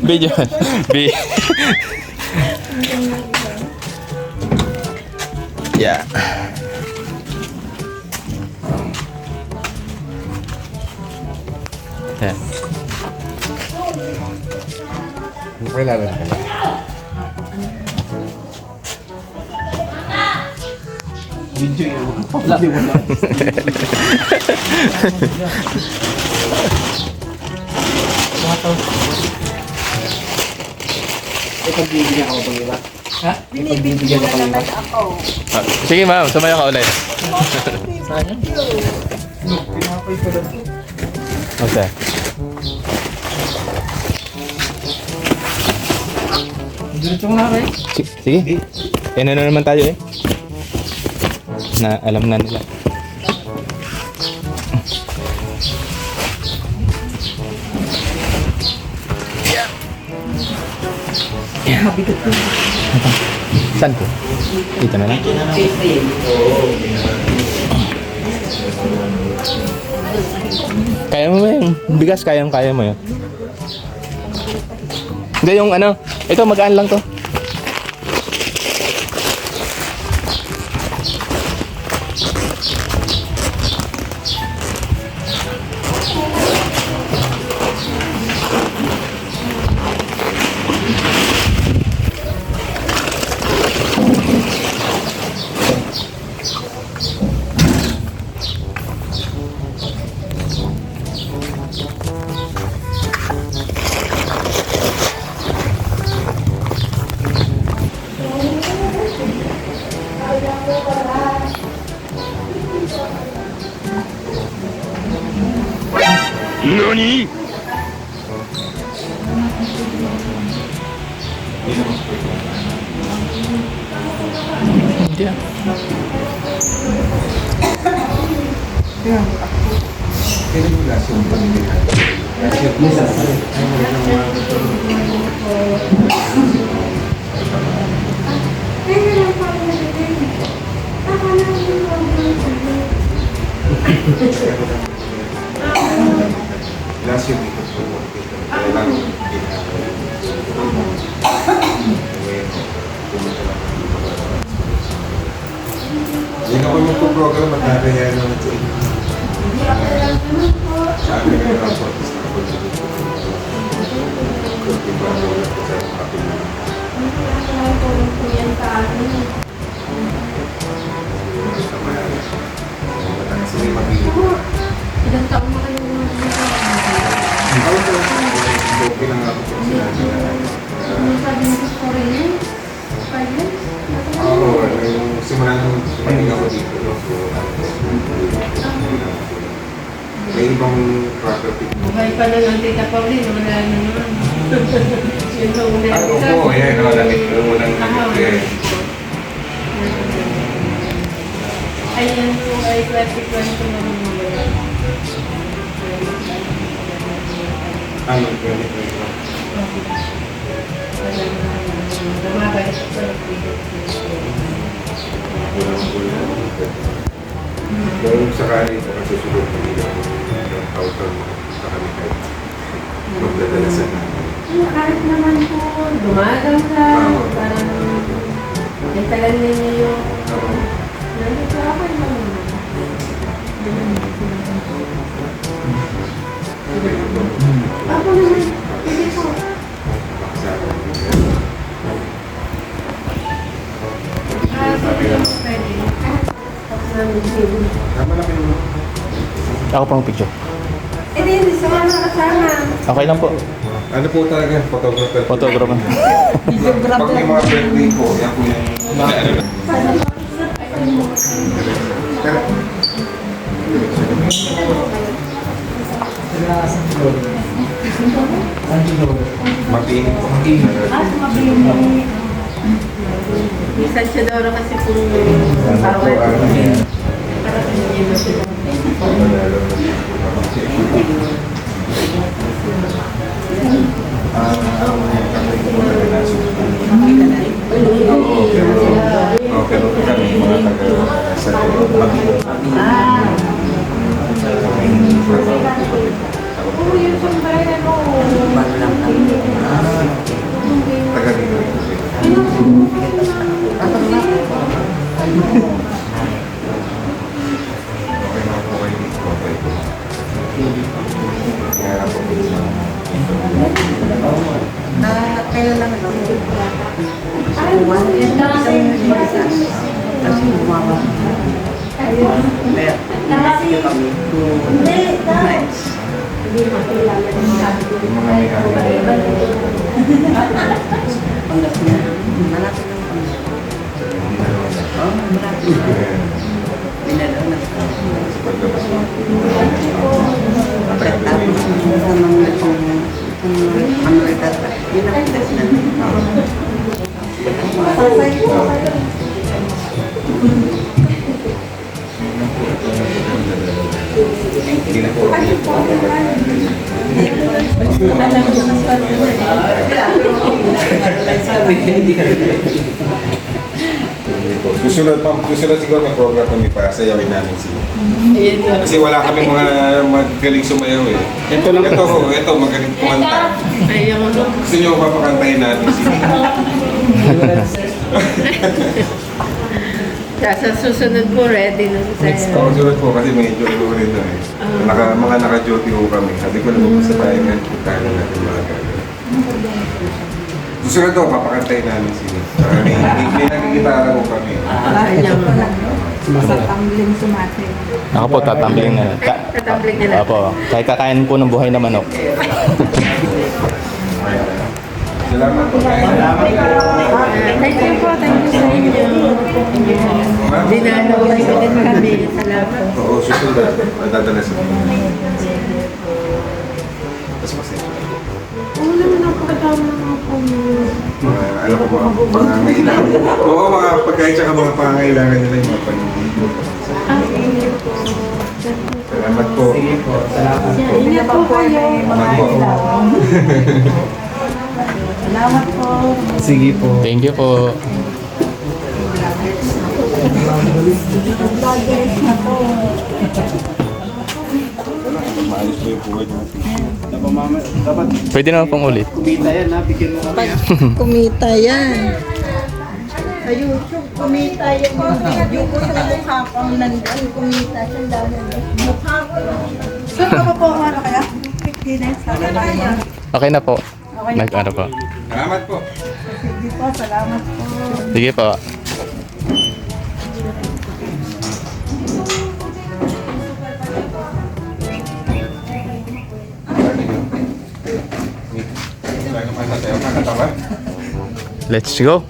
Video. Yeah. Yeah. Kailangan na. Video yun. Video mo lang. Pagbibigyan ako pang iba? Ha? Binibigyan na naman ako. Sige ma'am, sumayo ka ulit. Sayang. Pinapay ko lang. Okay. Diretso nga rin. Sige. Yan na naman tayo eh. Na alam na nila. Mabigat ko. Saan po? Dito na lang. Kaya mo ba yung bigas? Kaya mo yun. Hindi yung ano. Ito magaan lang to. NANI?! Hindi ah. Kailan yung last yung pamilihan? Last year po sa last year dito po. Kailan hindi na ko yung program at nakakaya naman ito. Sabi nga yung raport is na po dito. Kung iba mo lang po sa kapil na. Basta mayari. Matakas sila yung mabili. Ilang taon na kayo Ako po, okay lang ako po sila. sabi mo gusto rin yun? 5 years? Oo, yung simula nung tumating ako dito. May ibang property. Buhay pa lang ang tita Pauline, wala na naman. Yun ang una Ako yung po, yan. Lamig ko unang lamig. Ayan po ay 2020 naman mo. Ano, 2021. Lumabalik sa Kung sakali ito, masusunod kami ng auto sa kami kahit magdadala sa namin. kahit naman po, dumagang ka, parang yung tagal ninyo yung nandito ako yung mga ako naman, hindi po. Sabi lang, Pwede. Tapos namin sila. tama na kayo. Ako pang picture. Hindi sama na kasama. Okay lang po. Ano po talaga, photographer? Photographer. Pag may mga birthday po, yan po yung... Makinig po. Mabini. May Sanchadora kasi po bawal. Parang hindi mo sila. Pero kami mga taga sa Oh, yung sombrero. Taga dito rin kasi. Okay na po kayo dito. Okay po. Kaya po po sa Kailan lang ito? Suwan. Kasi bumaba. yung mga may kaya. Malapit ng Hindi na naman na. Ayan. pinadaan na. Pagkabas mo. Matagal na Tapos yun. sa mga ano ito, yun ang test na. Hindi na po. Susunod siguro ng program kami para sayawin namin sila. Kasi wala kami mga magaling sumayaw eh. Ito lang. Ito magaling kumanta. Ayun. Gusto nyo papakantahin natin sila. Sa susunod po, ready na sa'yo. Susunod po kasi medyo ano rin eh. Mga naka-duty po kami. Sabi ko naman sa tayo nga kung kaya natin mga gano'n. Susunod po, papakantahin namin sila. May nakikitara po kami. Sa tumbling sumati. Ako po, tatambling na. Tatambling nila. Opo. Kahit kakain po ng buhay na manok. Salamat po. Thank you po. Thank you sa inyo. Dinalaw niyo din kami. Salamat. Oo, susunod. Dadala sa mga. Tapos pasensya. Oo naman ako katama ng mga Alam ko mga pangangailangan. Oo, mga pagkain tsaka mga pangangailangan nila yung mga panubo. Salamat po. Sige po. Salamat po. Ingat po kayo. Salamat po. Sige po. Thank you po. Maayos po yung buhay natin. Pwede naman pong ulit. Kumita yan. Sa YouTube, kumita yan. Video ko sa mukha kong nandun, kumita siya dahil mukha ko. Saan ka po ano kaya? 50 na yun. Okay na po. Nag-ano po. Salamat po. Sige po, salamat po. Sige po. Let's go.